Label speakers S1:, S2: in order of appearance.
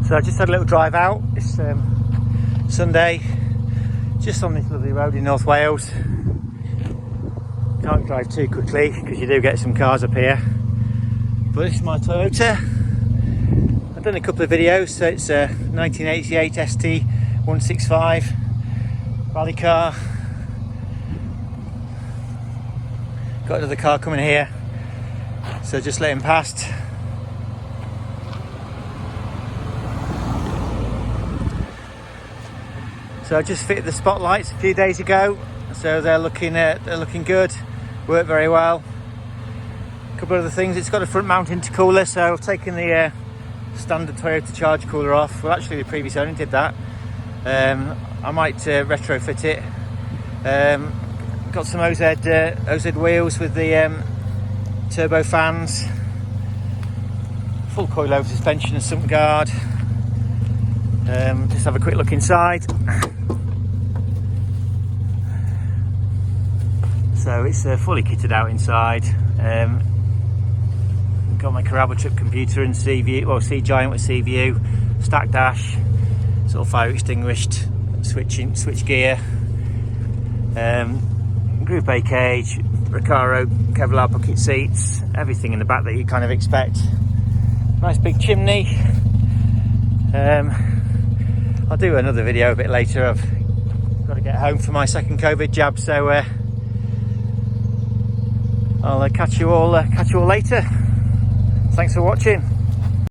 S1: So I just had a little drive out. It's Sunday, just on this lovely road in North Wales. Can't drive too quickly because you do get some cars up here. But this is my Toyota. I've done a couple of videos. So it's a 1988 ST165 rally car. Got another car coming here, so just let him past. So I just fitted the spotlights a few days ago, so they're looking good. Work very well. A couple of other things. It's got a front mount intercooler, so I've taken the standard Toyota charge cooler off. Well, actually, the previous owner did that. I might retrofit it. Got some OZ wheels with the turbo fans. Full coilover suspension and sump guard. Just have a quick look inside. So it's fully kitted out inside. Got my Caraba trip computer and C Giant with C view, stack dash, sort of fire extinguished, switch gear, Group A cage, Recaro Kevlar bucket seats, everything in the back that you kind of expect. Nice big chimney. I'll do another video a bit later. I've got to get home for my second COVID jab, so I'll catch you all later. Thanks for watching.